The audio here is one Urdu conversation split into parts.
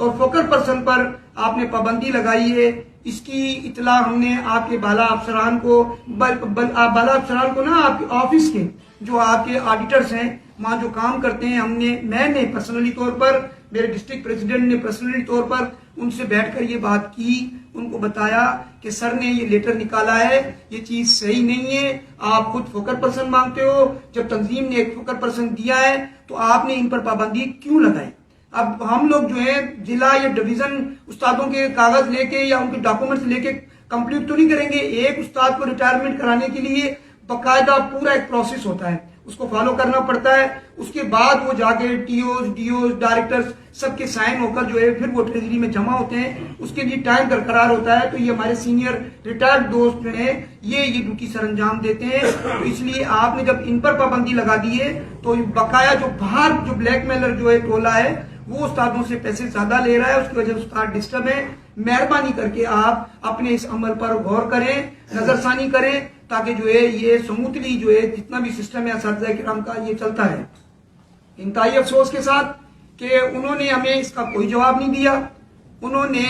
اور فوکل پرسن پر آپ نے پابندی لگائی ہے، اس کی اطلاع ہم نے آپ کے بالا افسران کو بالا افسران کو نا آپ کے آفس کے جو آپ کے آڈیٹرز ہیں وہاں جو کام کرتے ہیں، میں نے پرسنلی طور پر، میرے ڈسٹرکٹ پریزیڈنٹ نے پرسنلی طور پر ان سے بیٹھ کر یہ بات کی، ان کو بتایا کہ سر نے یہ لیٹر نکالا ہے، یہ چیز صحیح نہیں ہے، آپ خود فوکل پرسن مانگتے ہو، جب تنظیم نے ایک فوکل پرسن دیا ہے تو آپ نے ان پر پابندی کیوں لگائی؟ اب ہم لوگ جو ہے ضلع یا ڈویژن استادوں کے کاغذ لے کے یا ان کے ڈاکومنٹس لے کے کمپلیٹ تو نہیں کریں گے. ایک استاد کو ریٹائرمنٹ کرانے کے لیے باقاعدہ پورا ایک پروسیس ہوتا ہے، اس کو فالو کرنا پڑتا ہے. اس کے بعد وہ جا کے ٹی اوز ڈی اوز ڈائریکٹرز سب کے سائن ہو کر جو ہے پھر وہ ٹریجری میں جمع ہوتے ہیں، اس کے لیے ٹائم درکار ہوتا ہے. تو یہ ہمارے سینئر ریٹائرڈ دوست جو ہیں یہ ڈیوٹی سر انجام دیتے ہیں. تو اس لیے آپ نے جب ان پر پابندی لگا دی ہے تو بقایا جو باہر جو بلیک میلر جو ہے ٹولہ ہے وہ استادوں سے پیسے زیادہ لے رہا ہے، اس کی وجہ سے استاد ڈسٹرب ہے. مہربانی کر کے آپ اپنے اس عمل پر غور کریں، نظر ثانی کریں، تاکہ جو ہے یہ سموتھلی جو ہے جتنا بھی سسٹم ہے اساتذہ کرام کا یہ چلتا ہے. انتہائی افسوس کے ساتھ کہ انہوں نے ہمیں اس کا کوئی جواب نہیں دیا. انہوں نے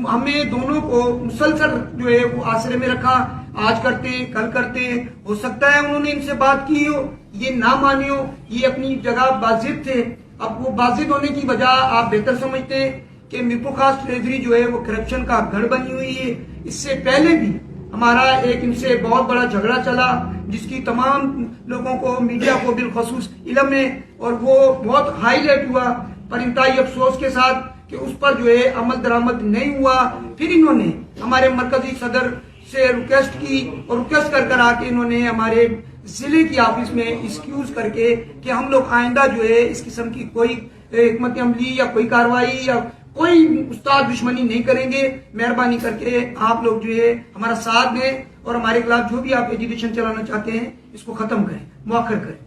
ہمیں دونوں کو مسلسل جو ہے وہ آسرے میں رکھا، آج کرتے ہیں کل کرتے ہیں. ہو سکتا ہے انہوں نے ان سے بات کی ہو، یہ نہ مانے ہو، یہ اپنی جگہ باضد تھے. اب وہ باضد ہونے کی وجہ آپ بہتر سمجھتے ہیں کہ میرپور خاص ٹریجری جو ہے وہ کرپشن کا گھر بنی ہوئی ہے. اس سے پہلے بھی ہمارا ایک ان سے بہت بڑا جھگڑا چلا جس کی تمام لوگوں کو میڈیا کو بالخصوص علم ہے اور وہ بہت ہائی لائٹ ہوا، پر انتہائی افسوس کے ساتھ کہ اس پر جو ہے عمل درآمد نہیں ہوا. پھر انہوں نے ہمارے مرکزی صدر سے ریکویسٹ کی اور ریکویسٹ کر آ کے انہوں نے ہمارے ضلع کی آفس میں ایکسکیوز کر کے کہ ہم لوگ آئندہ جو ہے اس قسم کی کوئی حکمت عملی یا کوئی کاروائی یا کوئی استاد دشمنی نہیں کریں گے. مہربانی کر کے آپ لوگ جو ہے ہمارا ساتھ دیں اور ہمارے خلاف جو بھی آپ ایجوکیشن چلانا چاہتے ہیں اس کو ختم کریں، مؤخر کریں.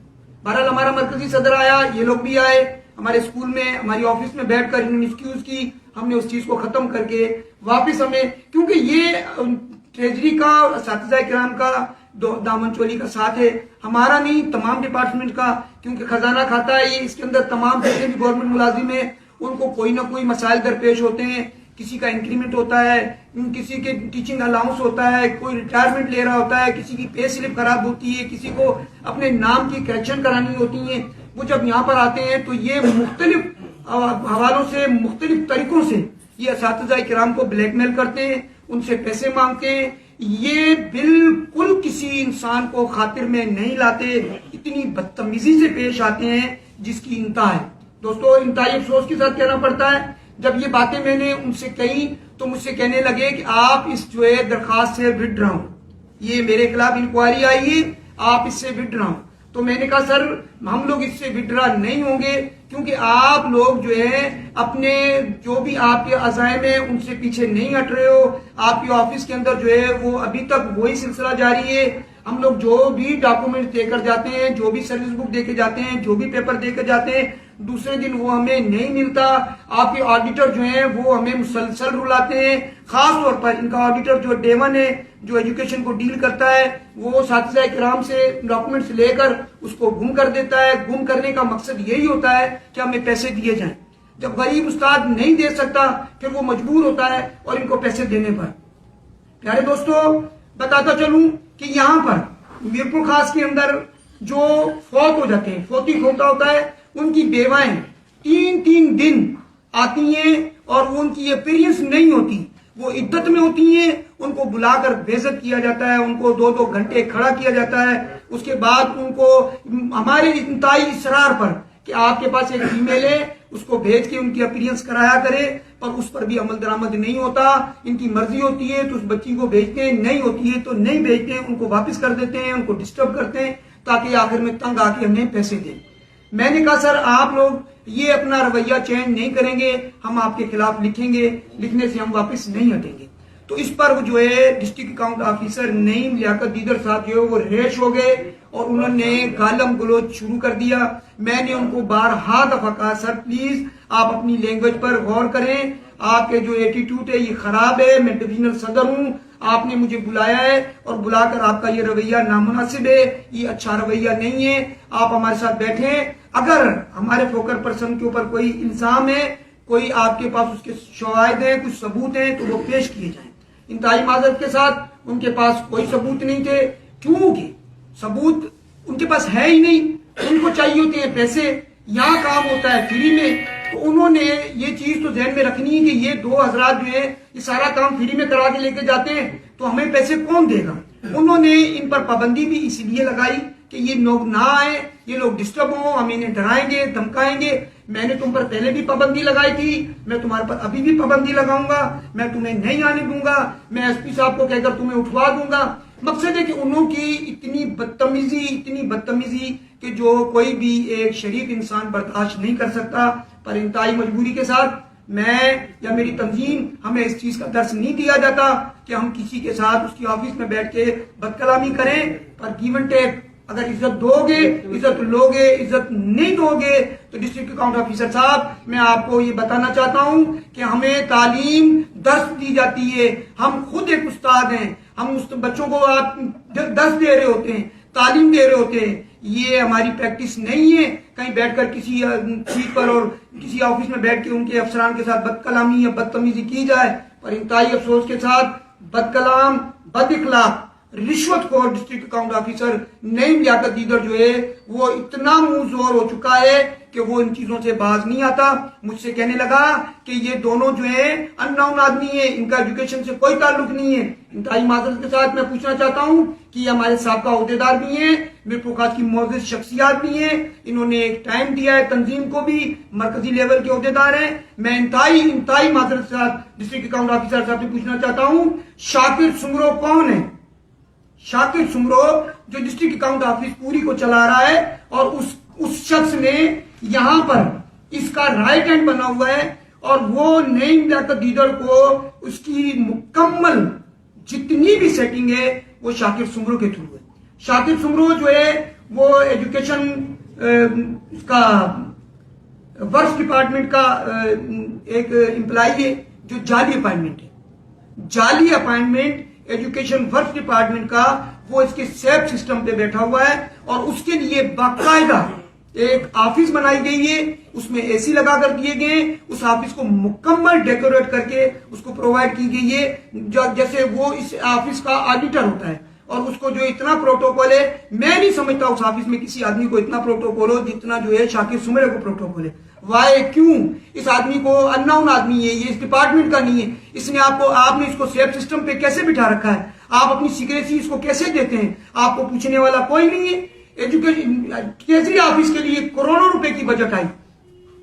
بہرحال ہمارا مرکزی صدر آیا، یہ لوگ بھی آئے ہمارے اسکول میں، ہماری آفس میں بیٹھ کر انہوں نے ایکسکیوز کی. ہم نے اس چیز کو ختم کر کے واپس ہمیں، کیونکہ یہ ٹریجری کا اور اساتذہ کرام کا دامن چولی کا ساتھ ہے، ہمارا نہیں، تمام ڈپارٹمنٹ کا. کیونکہ خزانہ کھاتا ہے یہ، اس کے اندر تمام جتنے بھی گورنمنٹ ملازم ہیں ان کو کوئی نہ کوئی مسائل درپیش ہوتے ہیں. کسی کا انکریمنٹ ہوتا ہے، کسی کے ٹیچنگ الاؤنس ہوتا ہے، کوئی ریٹائرمنٹ لے رہا ہوتا ہے، کسی کی پے سلپ خراب ہوتی ہے، کسی کو اپنے نام کی کریکشن کرانی ہوتی ہیں. وہ جب یہاں پر آتے ہیں تو یہ مختلف حوالوں سے، مختلف طریقوں سے یہ اساتذہ کرام کو بلیک میل کرتے ہیں، ان سے پیسے مانگتے ہیں. یہ بالکل کسی انسان کو خاطر میں نہیں لاتے، اتنی بدتمیزی سے پیش آتے ہیں جس کی انتہا ہے. دوستو انتہائی افسوس کے ساتھ کہنا پڑتا ہے، جب یہ باتیں میں نے ان سے کہی تو مجھ سے کہنے لگے کہ آپ اس جو ہے درخواست سے وڈرا ہوں، یہ میرے خلاف انکوائری آئی ہے، آپ اس سے وڈرا ہوں. تو میں نے کہا سر ہم لوگ اس سے وڈرا نہیں ہوں گے، کیونکہ آپ لوگ جو ہے اپنے جو بھی آپ کے عزائم ہیں ان سے پیچھے نہیں ہٹ رہے ہو. آپ کے آفس کے اندر جو ہے وہ ابھی تک وہی سلسلہ جاری ہے. ہم لوگ جو بھی ڈاکومنٹ دے کر جاتے ہیں، جو بھی سروس بک دے کے جاتے ہیں، جو بھی پیپر دے کر جاتے ہیں، دوسرے دن وہ ہمیں نہیں ملتا. آپ کے آڈیٹر جو ہیں وہ ہمیں مسلسل رلاتے ہیں. خاص طور پر ان کا آڈیٹر جو ڈے ون ہے، جو ایجوکیشن کو ڈیل کرتا ہے، وہ اساتذہ کرام سے ڈاکومنٹس لے کر اس کو گم کر دیتا ہے. گم کرنے کا مقصد یہی ہوتا ہے کہ ہمیں پیسے دیے جائیں. جب غریب استاد نہیں دے سکتا پھر وہ مجبور ہوتا ہے اور ان کو پیسے دینے پر. پیارے دوستو بتاتا چلوں کہ یہاں پر میرپور خاص کے اندر جو فوت ہو جاتے ہیں، فوتی کھوتا ہوتا ہے، ان کی بیوائیں 3 دن آتی ہیں اور ان کی اپیرنس نہیں ہوتی، وہ عدت میں ہوتی ہیں. ان کو بلا کر بےعزت کیا جاتا ہے، ان کو 2 گھنٹے کھڑا کیا جاتا ہے. اس کے بعد ان کو ہمارے انتہائی اصرار پر کہ آپ کے پاس ایک ای میل ہے اس کو بھیج کے ان کی اپیرنس کرایا کرے، پر اس پر بھی عمل درآمد نہیں ہوتا. ان کی مرضی ہوتی ہے تو اس بچی کو بھیجتے ہیں، نہیں ہوتی ہے تو نہیں بھیجتے ہیں، ان کو واپس کر دیتے ہیں، ان کو ڈسٹرب کرتے ہیں تاکہ آخر میں تنگ آ کے ہمیں پیسے دیں. میں نے کہا سر آپ لوگ یہ اپنا رویہ چینج نہیں کریں گے، ہم آپ کے خلاف لکھیں گے، لکھنے سے ہم واپس نہیں ہٹیں گے. تو اس پر وہ جو ہے ڈسٹرکٹ اکاؤنٹ آفیسر نعیم لیاقت دیدر صاحب جو ہے وہ ریش ہو گئے اور انہوں نے گالم گلوچ شروع کر دیا. میں نے ان کو بارہا دفعہ کہا سر پلیز آپ اپنی لینگویج پر غور کریں، آپ کے جو ایٹیٹیوڈ ہے یہ خراب ہے. میں ڈویژنل صدر ہوں، آپ نے مجھے بلایا ہے اور بلا کر آپ کا یہ رویہ نامناسب ہے، یہ اچھا رویہ نہیں ہے. آپ ہمارے ساتھ بیٹھیں، اگر ہمارے فوکل پرسن کے اوپر کوئی الزام ہے کوئی آپ کے پاس اس کے شواہد ہیں، کچھ ثبوت ہیں تو وہ پیش کیے جائیں۔ انتہائی معذرت کے ساتھ ان کے پاس کوئی ثبوت نہیں تھے، کیونکہ ثبوت ان کے پاس ہے ہی نہیں، ان کو چاہیے ہوتے ہیں پیسے، یہاں کام ہوتا ہے فری میں۔ تو انہوں نے یہ چیز تو ذہن میں رکھنی ہے کہ یہ دو حضرات جو ہیں یہ سارا کام فری میں کرا کے لے کے جاتے ہیں تو ہمیں پیسے کون دے گا۔ انہوں نے ان پر پابندی بھی اسی لیے لگائی کہ یہ لوگ نہ آئیں، یہ لوگ ڈسٹرب ہوں، ہم انہیں ڈرائیں گے، دھمکائیں گے۔ میں نے تم پر پہلے بھی پابندی لگائی تھی، میں تمہارے پر ابھی بھی پابندی لگاؤں گا، میں تمہیں نہیں آنے دوں گا، میں ایس پی صاحب کو کہہ کر تمہیں اٹھوا دوں گا۔ مقصد ہے کہ انہوں کی اتنی بدتمیزی کہ جو کوئی بھی ایک شریف انسان برداشت نہیں کر سکتا، پر انتہائی مجبوری کے ساتھ میں یا میری تنظیم ہمیں اس چیز کا درس نہیں دیا جاتا کہ ہم کسی کے ساتھ اس کی آفس میں بیٹھ کے بد کلامی کریں، پر گیو اینڈ ٹیک، اگر عزت دو گے عزت لو گے، عزت نہیں دو گے تو ڈسٹرکٹ اکاؤنٹ آفیسر صاحب میں آپ کو یہ بتانا چاہتا ہوں کہ ہمیں تعلیم درس دی جاتی ہے، ہم خود ایک استاد ہیں، ہم اس بچوں کو آپ درس دے رہے ہوتے ہیں، تعلیم دے رہے ہوتے ہیں۔ یہ ہماری پریکٹس نہیں ہے کہیں بیٹھ کر کسی سیٹ پر اور کسی آفس میں بیٹھ کے ان کے افسران کے ساتھ بد کلامی یا بدتمیزی کی جائے۔ پر انتہائی افسوس کے ساتھ بد کلام، بد اخلاق، رشوت خور ڈسٹرکٹ اکاؤنٹ آفیسر نعیم لیاقت دیدر جو ہے وہ اتنا منہ زور ہو چکا ہے کہ وہ ان چیزوں سے باز نہیں آتا۔ مجھ سے کہنے لگا کہ یہ دونوں جو ہیں ان نون آدمی ہیں، ان کا ایجوکیشن سے کوئی تعلق نہیں ہے۔ انتہائی معذرت کے ساتھ میں پوچھنا چاہتا ہوں کہ یہ ہمارے سابقہ عہدیدار بھی ہیں، میرپور خاص کی معزز شخصیات بھی ہیں، انہوں نے ایک ٹائم دیا ہے تنظیم کو بھی، مرکزی لیول کے عہدیدار ہیں۔ میں انتہائی معذرت کے ساتھ ڈسٹرکٹ اکاؤنٹ آفیسر صاحب سے پوچھنا چاہتا ہوں شاکر سمرو کون ہے؟ شاکر سمرو جو ڈسٹرکٹ اکاؤنٹ آفس پوری کو چلا رہا ہے اور اس شخص نے یہاں پر اس کا رائٹ ہینڈ بنا ہوا ہے، اور وہ نعیم لیاقت دیدر کو اس کی مکمل جتنی بھی سیٹنگ ہے وہ شاکر سمرو کے تھرو ہے۔ شاکر سمرو جو ہے وہ ایجوکیشن کا ورکس ڈپارٹمنٹ کا ایک امپلائی ہے جو جعلی اپائنٹمنٹ ہے، جعلی اپائنٹمنٹ ایجوکیشن ورکس ڈپارٹمنٹ کا، وہ اس کے سیپ سسٹم پہ بیٹھا ہوا ہے اور اس کے لیے باقاعدہ ایک آفس بنائی گئی ہے، اس میں اے سی لگا کر دیے گئے، اس آفس کو مکمل ڈیکوریٹ کر کے اس کو پرووائڈ کی گئی ہے جیسے وہ اس آفس کا آڈیٹر ہوتا ہے۔ اور اس کو جو اتنا پروٹوکول ہے، میں نہیں سمجھتا اس آفس میں کسی آدمی کو اتنا پروٹوکول ہو جتنا جو ہے شاکر سمرے کو پروٹوکول ہے۔ وائے کیوں؟ اس آدمی کو ان نون آدمی ہے، یہ اس ڈپارٹمنٹ کا نہیں ہے، اس نے آپ نے اس کو سیف سسٹم پہ کیسے بٹھا رکھا ہے؟ آپ اپنی سیکریسی اس کو کیسے دیتے ہیں؟ آپ کو پوچھنے والا کوئی نہیں ہے۔ ایجوکیشن ٹریجری آفس کے لیے کروڑوں روپے کی بجٹ آئی،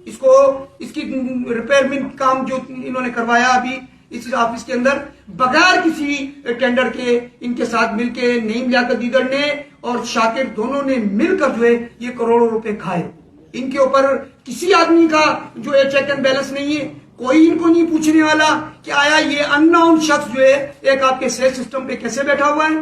اس کی ریپیئرمنٹ کام جو انہوں نے کروایا ابھی اس آفس کے اندر بغیر کسی ٹینڈر کے، ان کے ساتھ مل کے نعیم لیاقت دیدر نے اور شاکر دونوں نے مل کر جو ہے یہ کروڑوں روپے کھائے۔ ان کے اوپر کسی آدمی کا جو ہے چیک اینڈ بیلنس نہیں ہے، کوئی ان کو نہیں پوچھنے والا کہ آیا یہ ان نون شخص جو ہے ایک آپ کے سیل سسٹم پہ کیسے بیٹھا ہوا ہے،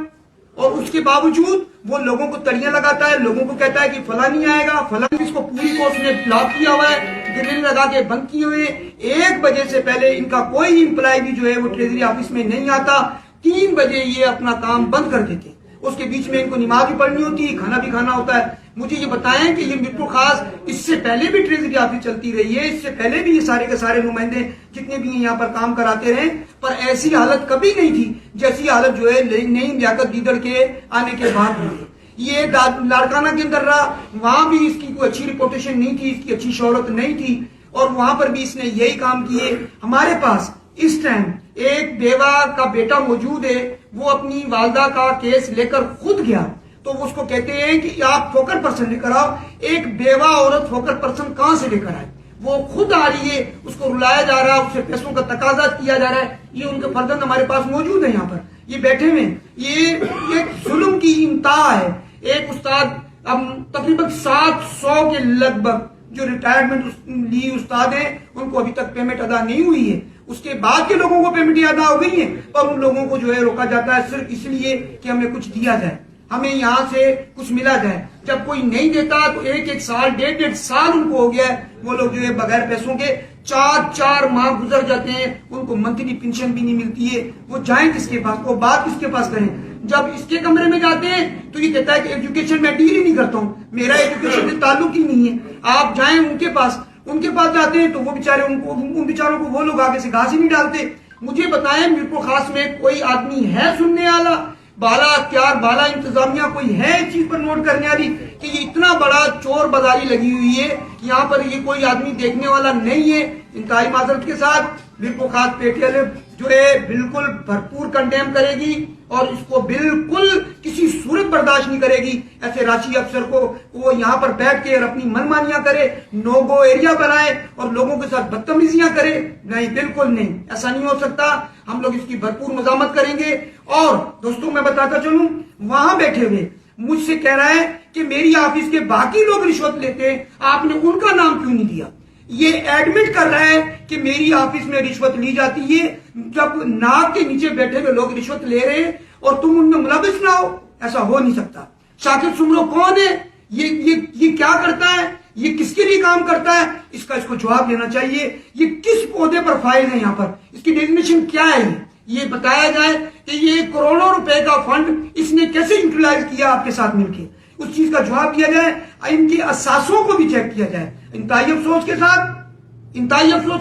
اور اس کے باوجود وہ لوگوں کو تڑیاں لگاتا ہے، لوگوں کو کہتا ہے کہ فلاں نہیں آئے گا، فلاں اس کو پوری کو اس نے بلاک کیا ہوا ہے، گرل لگا کے بند کیے ہوئے۔ 1 بجے سے پہلے ان کا کوئی امپلائی بھی جو ہے وہ ٹریجری آفس میں نہیں آتا، 3 بجے یہ اپنا کام بند کر دیتے، اس کے بیچ میں ان کو نماز بھی پڑھنی ہوتی ہے، کھانا بھی کھانا ہوتا ہے۔ مجھے یہ بتائیں کہ یہ میرپور خاص اس سے پہلے بھی ٹریجری آفس چلتی رہی ہے، اس سے پہلے بھی یہ سارے کے سارے نمائندے جتنے بھی یہاں پر کام کراتے رہے، پر ایسی حالت کبھی نہیں تھی جیسی حالت جو ہے نعیم لیاقت دیدر کے آنے کے بعد ہوئی۔ یہ لاڑکانہ کے اندر رہا، وہاں بھی اس کی کوئی اچھی ریپوٹیشن نہیں تھی، اس کی اچھی شہرت نہیں تھی، اور وہاں پر بھی اس نے یہی کام کیے۔ ہمارے پاس اس ٹائم ایک بیوہ کا بیٹا موجود ہے، وہ اپنی والدہ کا کیس لے کر خود گیا، تو اس کو کہتے ہیں کہ آپ فوکل پرسن لے کر آؤ۔ ایک بیوہ عورت فوکل پرسن کہاں سے لے کر آئے؟ وہ خود آ رہی ہے، اس کو رلایا جا رہا ہے، اس سے پیسوں کا تقاضا کیا جا رہا ہے۔ یہ ان کے فرزند ہمارے پاس موجود ہیں، یہاں پر یہ بیٹھے ہوئے ہیں۔ یہ ایک ظلم کی انتہا ہے۔ ایک استاد اب تقریباً 700 کے لگ بھگ جو ریٹائرمنٹ لی استاد ہیں، ان کو ابھی تک پیمنٹ ادا نہیں ہوئی ہے۔ اس کے بعد کے لوگوں کو پیمنٹ ادا ہو گئی ہے، اور ان لوگوں کو جو ہے روکا جاتا ہے صرف اس لیے کہ ہمیں کچھ دیا جائے، ہمیں یہاں سے کچھ ملا جائے۔ جب کوئی نہیں دیتا تو 1 سال 1.5 سال ان کو ہو گیا ہے، وہ لوگ جو ہے بغیر پیسوں کے 4 ماہ گزر جاتے ہیں، ان کو منتھلی پینشن بھی نہیں ملتی ہے۔ وہ جائیں کس کے پاس، وہ بات کس کے پاس کریں؟ جب اس کے کمرے میں جاتے ہیں تو یہ کہتا ہے کہ ایجوکیشن میں ڈیل ہی نہیں کرتا ہوں، میرا ایجوکیشن سے تعلق ہی نہیں ہے۔ آپ جائیں ان کے پاس، ان کے پاس جاتے ہیں تو وہ بیچارے ان بیچاروں کو وہ لوگ آگے سے گھاس ہی نہیں ڈالتے. مجھے بتائیں میرپور خاص میں کوئی آدمی ہے سننے والا, بالا اختیار, بالا انتظامیہ کوئی ہے اس چیز پر نوٹ کرنے والی کہ یہ اتنا بڑا چور بازاری لگی ہوئی ہے, یہاں پر یہ کوئی آدمی دیکھنے والا نہیں ہے. انتہائی معذرت کے ساتھ میرپور خاص پی ٹی ایل جو ہے بالکل بھرپور کنڈیم کرے گی اور اس کو بالکل کسی صورت برداشت نہیں کرے گی ایسے راشی افسر کو وہ یہاں پر بیٹھ کے اور اپنی منمانیاں کرے, نو گو ایریا بنائے اور لوگوں کے ساتھ بدتمیزیاں کرے. نہیں, بالکل نہیں, ایسا نہیں ہو سکتا. ہم لوگ اس کی بھرپور مزاحمت کریں گے. اور دوستوں میں بتاتا چلوں, وہاں بیٹھے ہوئے مجھ سے کہہ رہا ہے کہ میری آفس کے باقی لوگ رشوت لیتے ہیں, آپ نے ان کا نام کیوں نہیں دیا. یہ ایڈمٹ کر رہا ہے کہ میری آفس میں رشوت لی جاتی ہے, جب ناک کے نیچے بیٹھے ہوئے لوگ رشوت لے رہے ہیں اور تم ان میں ملوث نہ ہو, ایسا ہو نہیں سکتا. شاکر سمرو کون ہے, یہ کیا کرتا ہے, یہ کس کے لیے کام کرتا ہے, اس کو جواب دینا چاہیے. یہ کس عہدے پر فائل ہے, یہاں پر اس کی ڈیزگنیشن کیا ہے, یہ بتایا جائے کہ یہ کروڑوں روپے کا فنڈ اس نے کیسے یوٹیلائز کیا آپ کے ساتھ مل کے, اس چیز کا جواب دیا جائے. ان کے اثاثوں کو بھی چیک کیا جائے. انتہائی افسوس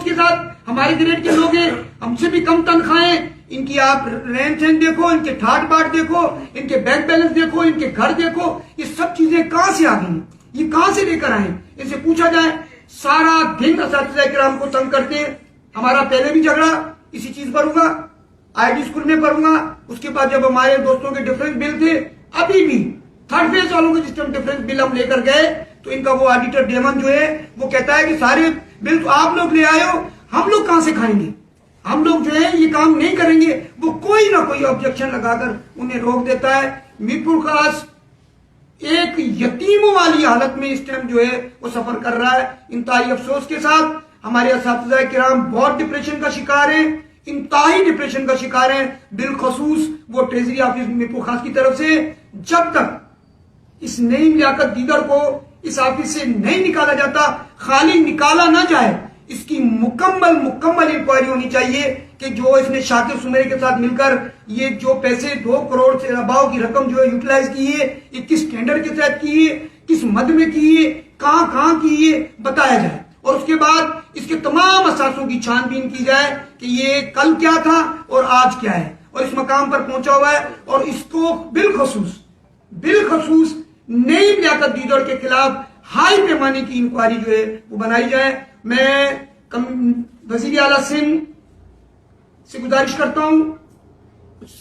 کے ساتھ ہمارے گریڈ کے لوگ ہیں, ہم سے بھی کم تنخواہیں, ان کی آپ رہن سہن دیکھو, ان کے ٹھاٹ باٹ دیکھو, ان کے بینک بیلنس دیکھو, ان کے گھر دیکھو, یہ سب چیزیں کہاں سے آ گئی, یہ کہاں سے لے کر آئے. ان سے پوچھا جائے. سارا دن اساتذہ کرام کو تنگ کرتے ہیں. ہمارا پہلے بھی جھگڑا اسی چیز پر ہوا, آئی ڈی اسکول میں پڑھوں گا, اس کے بعد جب ہمارے دوستوں کے ڈیفرنس بل تھے, ابھی بھی تھرڈ فیز والوں کے جس ڈیفرنس بل ہم لے کر گئے تو ان کا وہ آڈیٹر ڈیمن جو ہے وہ کہتا ہے کہ سارے بل تو آپ لوگ لے آئے ہو, ہم لوگ کہاں سے کھائیں گے, ہم لوگ جو ہے یہ کام نہیں کریں گے. وہ کوئی نہ کوئی آبجیکشن لگا کر انہیں روک دیتا ہے. میرپور خاص ایک یتیموں والی حالت میں اس ٹائم جو ہے وہ سفر کر رہا ہے. انتہائی افسوس کے ساتھ ہمارے اساتذہ کرام بہت ڈپریشن کا شکار ہیں, انتہائی ڈپریشن کا شکار ہیں, بالخصوص وہ ٹریزری آفس میرپور خاص کی طرف سے. جب تک اس نئی لیاقت دیگر کو اس آفس سے نہیں نکالا جاتا, خالی نکالا نہ جائے, اس کی مکمل انکوائری ہونی چاہیے کہ جو اس نے شاکر سمیرے کے ساتھ مل کر یہ جو پیسے 2 کروڑ سے اباؤ کی رقم جو ہے یوٹیلائز کی ہے, یہ کس ٹینڈر کے تحت کی ہے, کس مد میں کی ہے, کہاں کی ہے, بتایا جائے. اور اس کے بعد اس کے تمام اثاثوں کی چھان بین کی جائے کہ یہ کل کیا تھا اور آج کیا ہے اور اس مقام پر پہنچا ہوا ہے. اور اس کو بالخصوص نئی لیاقت دیدر کے خلاف ہائی پیمانے کی انکوائری جو ہے وہ بنائی جائے. میں وزیر اعلیٰ سندھ سے گزارش کرتا ہوں,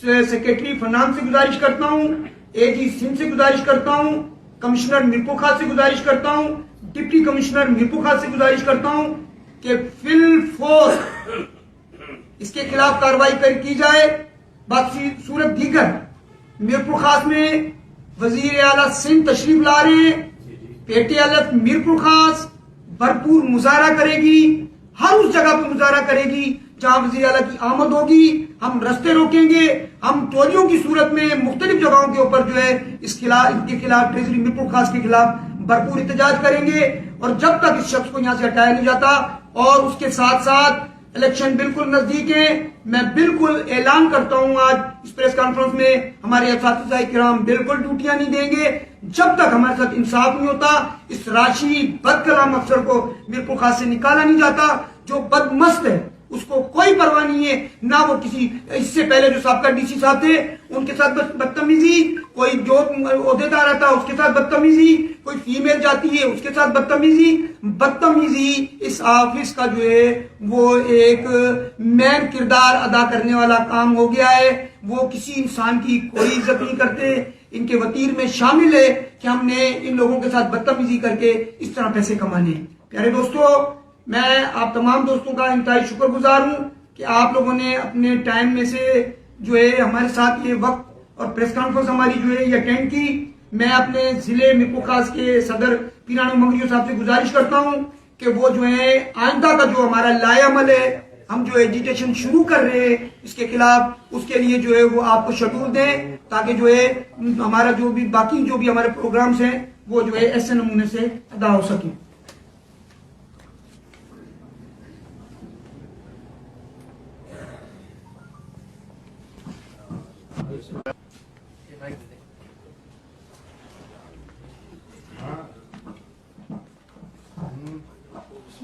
سیکریٹری فنانس سے گزارش کرتا ہوں, اے جی سندھ سے گزارش کرتا ہوں, کمشنر میرپور خاص سے گزارش کرتا ہوں, ڈپٹی کمشنر میرپور خاص سے گزارش کرتا ہوں کہ فی الفور اس کے خلاف کارروائی کی جائے. باقی صورت دیگر میرپور خاص میں وزیر اعلیٰ سندھ تشریف لا رہے ہیں, P T L F Mirpur Khas بھرپور مظاہرہ کرے گی, ہر اس جگہ پہ مظاہرہ کرے گی جہاں وزیر اعلیٰ کی آمد ہوگی. ہم رستے روکیں گے, ہم ٹولیوں کی صورت میں مختلف جگہوں کے اوپر جو ہے اس کے خلاف ٹریزری میرپور خاص کے خلاف بھرپور احتجاج کریں گے. اور جب تک اس شخص کو یہاں سے ہٹایا نہیں جاتا, اور اس کے ساتھ ساتھ الیکشن بالکل نزدیک ہیں, میں بالکل اعلان کرتا ہوں آج اس پریس کانفرنس میں, ہمارے اساتذہ کرام بالکل ڈیوٹیاں نہیں دیں گے جب تک ہمارے ساتھ انصاف نہیں ہوتا. اس راشی بد کلام افسر کو میرپور خاص سے نکالا نہیں جاتا. جو بدمست ہے اس کو کوئی پرواہ نہیں ہے, نہ وہ کسی اس سے پہلے جو سابقہ ڈی سی صاحب تھے ان کے ساتھ بدتمیزی, کوئی جو عہدیدار رہتا اس کے ساتھ بدتمیزی, کوئی فیمیل جاتی ہے اس کے ساتھ بدتمیزی اس آفس کا جو ہے وہ ایک مین کردار ادا کرنے والا کام ہو گیا ہے. وہ کسی انسان کی کوئی عزت نہیں کرتے. ان کے وتیر میں شامل ہے کہ ہم نے ان لوگوں کے ساتھ بدتمیزی کر کے اس طرح پیسے کمانے. پیارے دوستو, میں آپ تمام دوستوں کا انتہائی شکر گزار ہوں کہ آپ لوگوں نے اپنے ٹائم میں سے جو ہے ہمارے ساتھ یہ وقت اور پریس کانفرنس ہماری جو ہے یہ اٹینڈ کی. میں اپنے ضلع میرپور خاص کے صدر پیرانو منگریو صاحب سے گزارش کرتا ہوں کہ وہ جو ہے آئندہ کا جو ہمارا لائے عمل ہے, ہم جو ایجیٹیشن شروع کر رہے ہیں اس کے خلاف, اس کے لیے جو ہے وہ آپ کو شیڈول دیں تاکہ جو ہے ہمارا جو بھی باقی جو بھی ہمارے پروگرامز ہیں وہ جو ہے ایسے نمونے سے ادا ہو سکیں.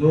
2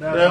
10